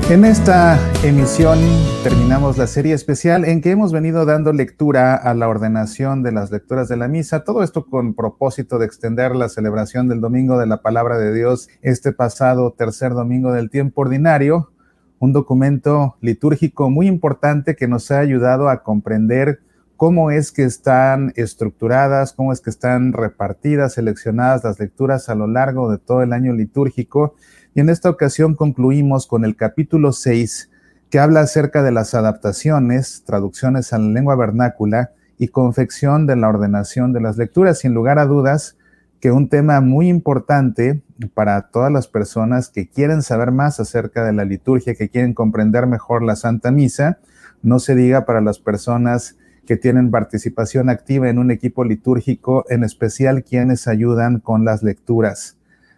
En esta emisión terminamos la serie especial en que hemos venido dando lectura a la ordenación de las lecturas de la misa, todo esto con propósito de extender la celebración del Domingo de la Palabra de Dios este pasado tercer domingo del tiempo ordinario, un documento litúrgico muy importante que nos ha ayudado a comprender cómo es que están estructuradas, cómo es que están repartidas, seleccionadas las lecturas a lo largo de todo el año litúrgico. Y en esta ocasión concluimos con el capítulo 6, que habla acerca de las adaptaciones, traducciones a la lengua vernácula y confección de la ordenación de las lecturas. Sin lugar a dudas, que un tema muy importante para todas las personas que quieren saber más acerca de la liturgia, que quieren comprender mejor la Santa Misa, no se diga para las personas que tienen participación activa en un equipo litúrgico, en especial quienes ayudan con las lecturas.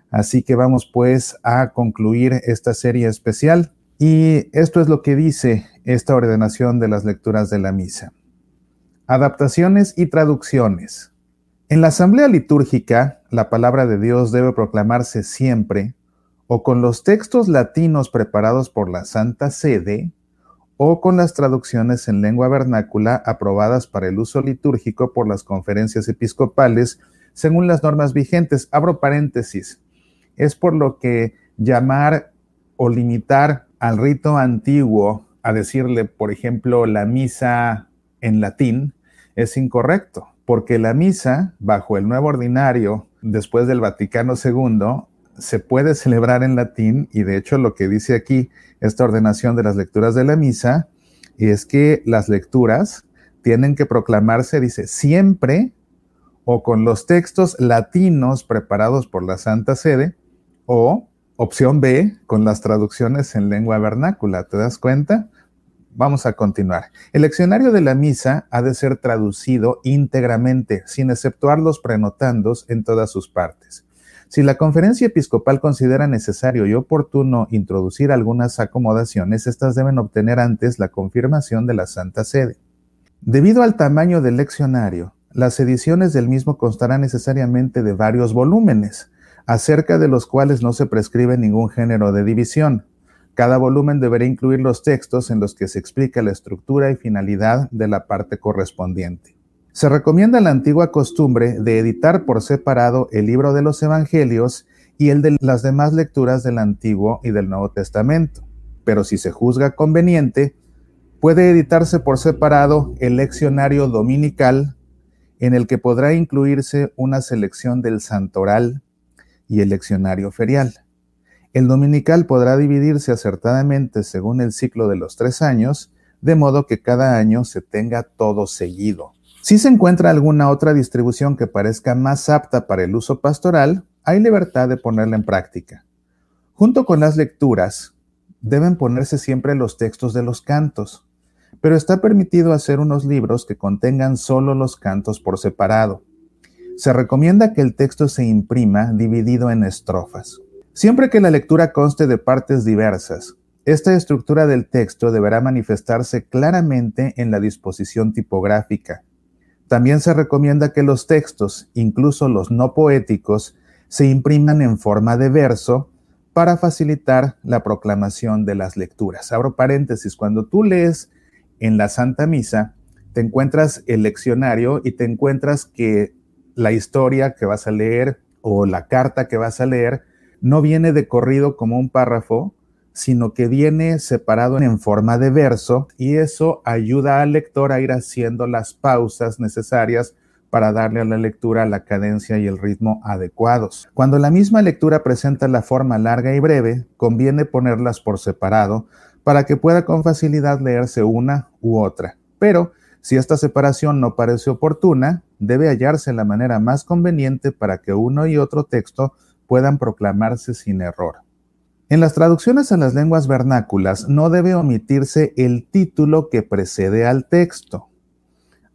Así que vamos pues a concluir esta serie especial y esto es lo que dice esta ordenación de las lecturas de la misa. Adaptaciones y traducciones. En la asamblea litúrgica, la palabra de Dios debe proclamarse siempre o con los textos latinos preparados por la Santa Sede o con las traducciones en lengua vernácula aprobadas para el uso litúrgico por las conferencias episcopales según las normas vigentes. Abro paréntesis. Es por lo que llamar o limitar al rito antiguo a decirle, por ejemplo, la misa en latín es incorrecto, porque la misa, bajo el nuevo ordinario, después del Vaticano II, se puede celebrar en latín y de hecho lo que dice aquí esta ordenación de las lecturas de la misa es que las lecturas tienen que proclamarse, dice, siempre o con los textos latinos preparados por la Santa Sede, o, opción B, con las traducciones en lengua vernácula. ¿Te das cuenta? Vamos a continuar. El leccionario de la misa ha de ser traducido íntegramente, sin exceptuar los prenotandos en todas sus partes. Si la conferencia episcopal considera necesario y oportuno introducir algunas acomodaciones, estas deben obtener antes la confirmación de la Santa Sede. Debido al tamaño del leccionario, las ediciones del mismo constarán necesariamente de varios volúmenes, acerca de los cuales no se prescribe ningún género de división. Cada volumen deberá incluir los textos en los que se explica la estructura y finalidad de la parte correspondiente. Se recomienda la antigua costumbre de editar por separado el libro de los Evangelios y el de las demás lecturas del Antiguo y del Nuevo Testamento. Pero si se juzga conveniente, puede editarse por separado el leccionario dominical, en el que podrá incluirse una selección del santoral y el leccionario ferial. El dominical podrá dividirse acertadamente según el ciclo de los 3 años, de modo que cada año se tenga todo seguido. Si se encuentra alguna otra distribución que parezca más apta para el uso pastoral, hay libertad de ponerla en práctica. Junto con las lecturas, deben ponerse siempre los textos de los cantos, pero está permitido hacer unos libros que contengan solo los cantos por separado. Se recomienda que el texto se imprima dividido en estrofas. Siempre que la lectura conste de partes diversas, esta estructura del texto deberá manifestarse claramente en la disposición tipográfica. También se recomienda que los textos, incluso los no poéticos, se impriman en forma de verso para facilitar la proclamación de las lecturas. Abro paréntesis, cuando tú lees en la Santa Misa, te encuentras el leccionario y te encuentras que la historia que vas a leer o la carta que vas a leer no viene de corrido como un párrafo, sino que viene separado en forma de verso y eso ayuda al lector a ir haciendo las pausas necesarias para darle a la lectura la cadencia y el ritmo adecuados. Cuando la misma lectura presenta la forma larga y breve, conviene ponerlas por separado para que pueda con facilidad leerse una u otra. Pero si esta separación no parece oportuna, debe hallarse la manera más conveniente para que uno y otro texto puedan proclamarse sin error. En las traducciones a las lenguas vernáculas no debe omitirse el título que precede al texto.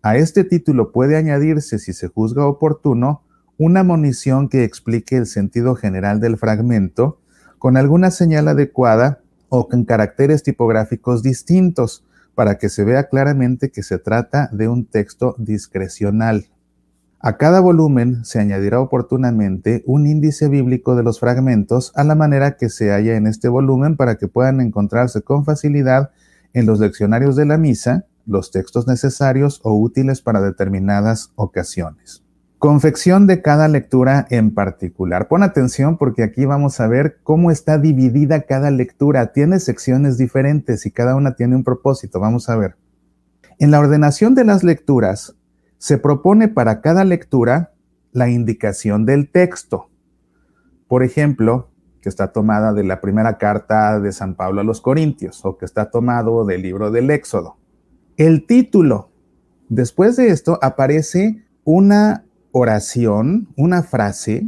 A este título puede añadirse, si se juzga oportuno, una monición que explique el sentido general del fragmento con alguna señal adecuada o con caracteres tipográficos distintos para que se vea claramente que se trata de un texto discrecional. A cada volumen se añadirá oportunamente un índice bíblico de los fragmentos a la manera que se halla en este volumen para que puedan encontrarse con facilidad en los leccionarios de la misa, los textos necesarios o útiles para determinadas ocasiones. Confección de cada lectura en particular. Pon atención porque aquí vamos a ver cómo está dividida cada lectura. Tiene secciones diferentes y cada una tiene un propósito. Vamos a ver. En la ordenación de las lecturas, se propone para cada lectura la indicación del texto. Por ejemplo, que está tomada de la primera carta de San Pablo a los Corintios o que está tomado del libro del Éxodo. El título. Después de esto aparece una oración, una frase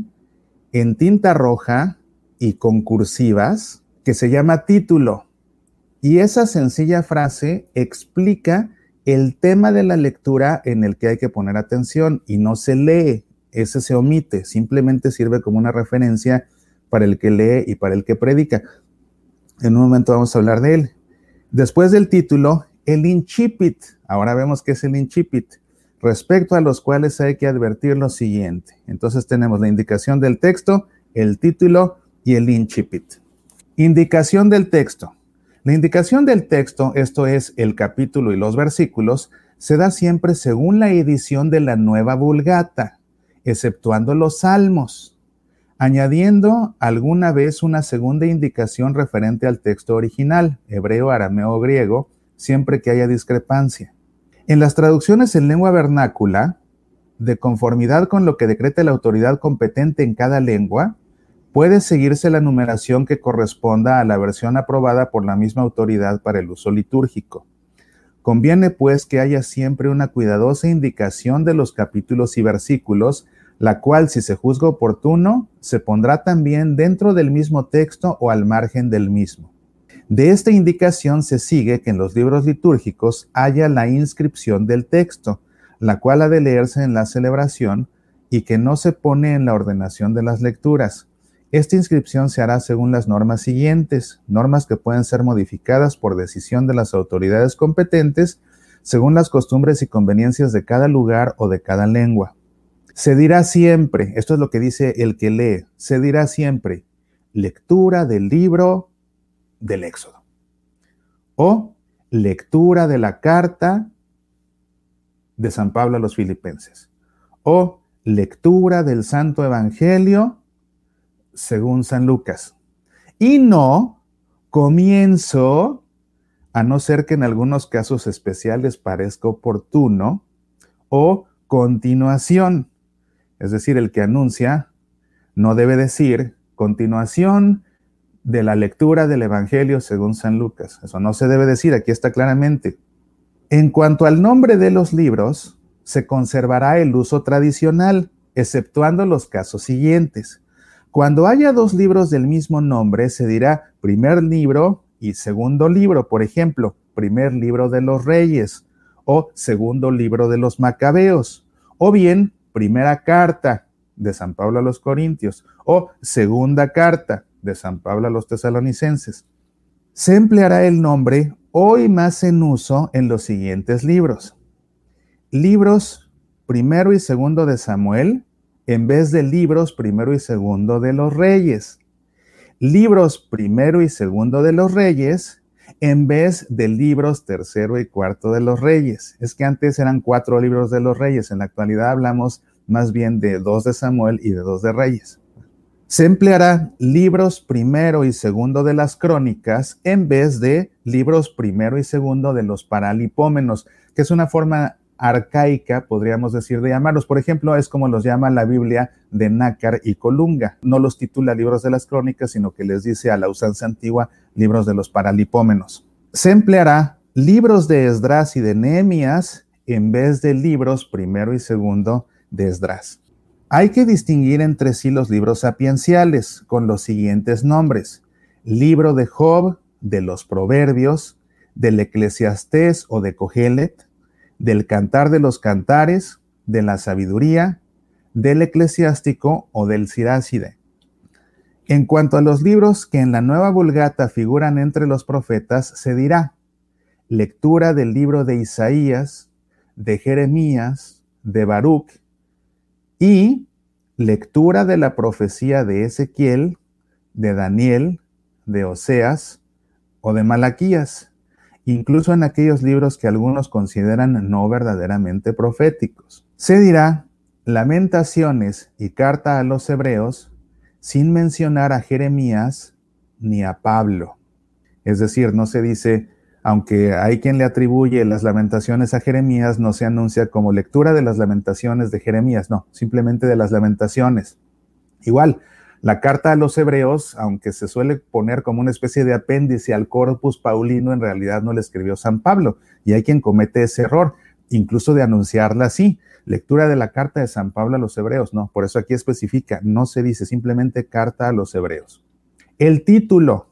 en tinta roja y con cursivas que se llama título. Y esa sencilla frase explica el tema de la lectura en el que hay que poner atención y no se lee, ese se omite, simplemente sirve como una referencia para el que lee y para el que predica. En un momento vamos a hablar de él. Después del título, el incipit. Ahora vemos qué es el incipit, respecto a los cuales hay que advertir lo siguiente. Entonces tenemos la indicación del texto, el título y el incipit. Indicación del texto. La indicación del texto, esto es el capítulo y los versículos, se da siempre según la edición de la Nueva Vulgata, exceptuando los salmos, añadiendo alguna vez una segunda indicación referente al texto original, hebreo, arameo o griego, siempre que haya discrepancia. En las traducciones en lengua vernácula, de conformidad con lo que decrete la autoridad competente en cada lengua, puede seguirse la numeración que corresponda a la versión aprobada por la misma autoridad para el uso litúrgico. Conviene, pues, que haya siempre una cuidadosa indicación de los capítulos y versículos, la cual, si se juzga oportuno, se pondrá también dentro del mismo texto o al margen del mismo. De esta indicación se sigue que en los libros litúrgicos haya la inscripción del texto, la cual ha de leerse en la celebración y que no se pone en la ordenación de las lecturas. Esta inscripción se hará según las normas siguientes, normas que pueden ser modificadas por decisión de las autoridades competentes, según las costumbres y conveniencias de cada lugar o de cada lengua. Se dirá siempre, esto es lo que dice el que lee, se dirá siempre, lectura del libro del Éxodo, o lectura de la carta de San Pablo a los Filipenses, o lectura del Santo Evangelio según San Lucas. Y no comienzo, a no ser que en algunos casos especiales parezca oportuno, o continuación. Es decir, el que anuncia no debe decir continuación de la lectura del Evangelio según San Lucas. Eso no se debe decir, aquí está claramente. En cuanto al nombre de los libros, se conservará el uso tradicional, exceptuando los casos siguientes. Cuando haya dos libros del mismo nombre, se dirá primer libro y segundo libro. Por ejemplo, primer libro de los Reyes o segundo libro de los Macabeos. O bien, primera carta de San Pablo a los Corintios o segunda carta de San Pablo a los Tesalonicenses. Se empleará el nombre hoy más en uso en los siguientes libros. Libros primero y segundo de Samuel, en vez de libros primero y segundo de los Reyes. Libros primero y segundo de los Reyes, en vez de libros tercero y cuarto de los Reyes. Es que antes eran 4 libros de los Reyes, en la actualidad hablamos más bien de 2 de Samuel y de 2 de Reyes. Se empleará libros primero y segundo de las crónicas, en vez de libros primero y segundo de los paralipómenos, que es una forma arcaica, podríamos decir, de llamarlos. Por ejemplo, es como los llama la Biblia de Nácar y Colunga. No los titula libros de las crónicas, sino que les dice a la usanza antigua libros de los paralipómenos. Se empleará libros de Esdras y de Nehemías en vez de libros primero y segundo de Esdras. Hay que distinguir entre sí los libros sapienciales con los siguientes nombres: libro de Job, de los Proverbios, del Eclesiastés o de Cogelet, del Cantar de los Cantares, de la Sabiduría, del Eclesiástico o del Siráside. En cuanto a los libros que en la Nueva Vulgata figuran entre los profetas, se dirá lectura del libro de Isaías, de Jeremías, de Baruch, y lectura de la profecía de Ezequiel, de Daniel, de Oseas o de Malaquías, incluso en aquellos libros que algunos consideran no verdaderamente proféticos. Se dirá Lamentaciones y Carta a los Hebreos sin mencionar a Jeremías ni a Pablo. Es decir, no se dice, aunque hay quien le atribuye las lamentaciones a Jeremías, no se anuncia como lectura de las lamentaciones de Jeremías, no, simplemente de las lamentaciones. Igual, la carta a los hebreos, aunque se suele poner como una especie de apéndice al Corpus Paulino, en realidad no la escribió San Pablo, y hay quien comete ese error, incluso de anunciarla así, lectura de la carta de San Pablo a los hebreos, no, por eso aquí especifica, no se dice simplemente carta a los hebreos. El título,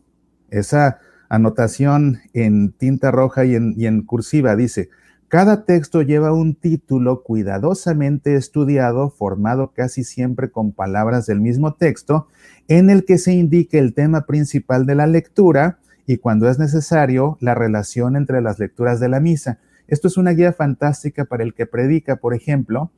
esa anotación en tinta roja y en cursiva, dice: cada texto lleva un título cuidadosamente estudiado, formado casi siempre con palabras del mismo texto, en el que se indique el tema principal de la lectura y, cuando es necesario, la relación entre las lecturas de la misa. Esto es una guía fantástica para el que predica, por ejemplo,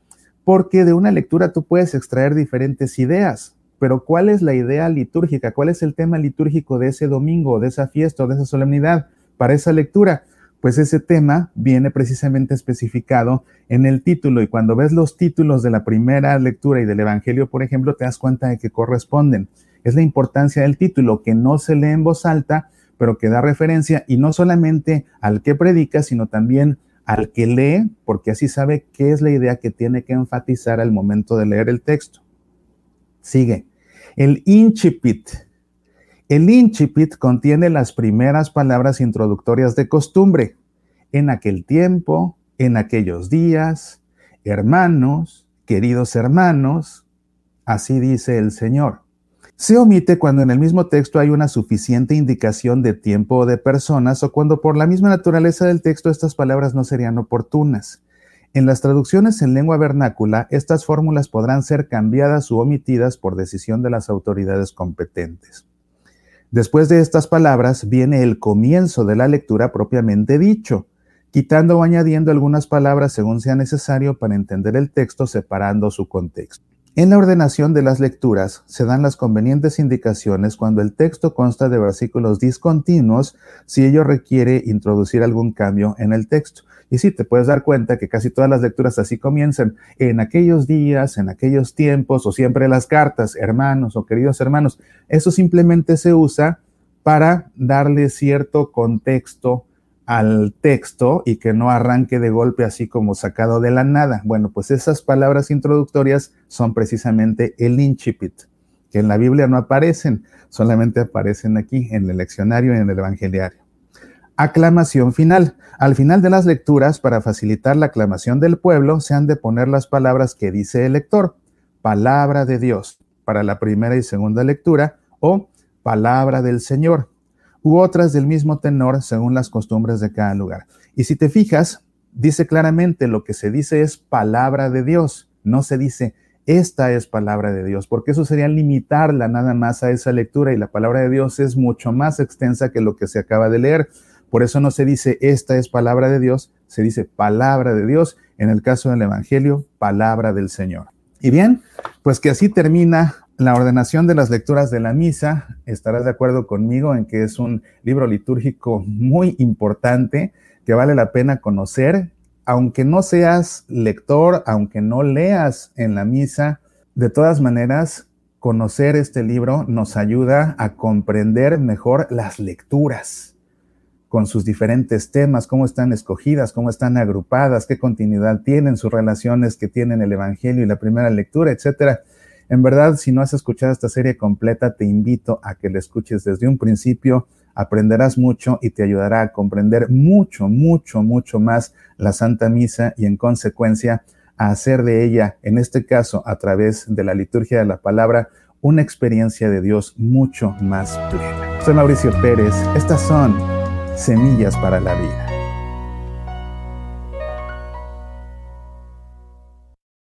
porque de una lectura tú puedes extraer diferentes ideas. Pero ¿cuál es la idea litúrgica? ¿Cuál es el tema litúrgico de ese domingo, de esa fiesta o de esa solemnidad para esa lectura? Pues ese tema viene precisamente especificado en el título, y cuando ves los títulos de la primera lectura y del Evangelio, por ejemplo, te das cuenta de que corresponden. Es la importancia del título, que no se lee en voz alta, pero que da referencia, y no solamente al que predica, sino también al que lee, porque así sabe qué es la idea que tiene que enfatizar al momento de leer el texto. Sigue. El incipit. El incipit contiene las primeras palabras introductorias de costumbre. En aquel tiempo, en aquellos días, hermanos, queridos hermanos, así dice el Señor. Se omite cuando en el mismo texto hay una suficiente indicación de tiempo o de personas, o cuando por la misma naturaleza del texto estas palabras no serían oportunas. En las traducciones en lengua vernácula, estas fórmulas podrán ser cambiadas u omitidas por decisión de las autoridades competentes. Después de estas palabras viene el comienzo de la lectura propiamente dicho, quitando o añadiendo algunas palabras según sea necesario para entender el texto, separando su contexto. En la ordenación de las lecturas se dan las convenientes indicaciones cuando el texto consta de versículos discontinuos, si ello requiere introducir algún cambio en el texto. Y sí, te puedes dar cuenta que casi todas las lecturas así comienzan: en aquellos días, en aquellos tiempos, o siempre las cartas, hermanos o queridos hermanos. Eso simplemente se usa para darle cierto contexto al texto y que no arranque de golpe así como sacado de la nada. Bueno, pues esas palabras introductorias son precisamente el incipit, que en la Biblia no aparecen, solamente aparecen aquí en el leccionario y en el evangeliario. Aclamación final. Al final de las lecturas, para facilitar la aclamación del pueblo, se han de poner las palabras que dice el lector: palabra de Dios para la primera y segunda lectura, o palabra del Señor, u otras del mismo tenor según las costumbres de cada lugar. Y si te fijas, dice claramente, lo que se dice es palabra de Dios, no se dice esta es palabra de Dios, porque eso sería limitarla nada más a esa lectura, y la palabra de Dios es mucho más extensa que lo que se acaba de leer. Por eso no se dice esta es palabra de Dios, se dice palabra de Dios, en el caso del Evangelio, palabra del Señor. Y bien, pues que así termina la ordenación de las lecturas de la misa. Estarás de acuerdo conmigo en que es un libro litúrgico muy importante, que vale la pena conocer, aunque no seas lector, aunque no leas en la misa. De todas maneras, conocer este libro nos ayuda a comprender mejor las lecturas, con sus diferentes temas, cómo están escogidas, cómo están agrupadas, qué continuidad tienen, sus relaciones que tienen el Evangelio y la primera lectura, etcétera. En verdad, si no has escuchado esta serie completa, te invito a que la escuches desde un principio. Aprenderás mucho y te ayudará a comprender mucho, mucho, mucho más la Santa Misa, y en consecuencia a hacer de ella, en este caso a través de la liturgia de la palabra, una experiencia de Dios mucho más plena. Soy Mauricio Pérez. Estas son Semillas para la Vida.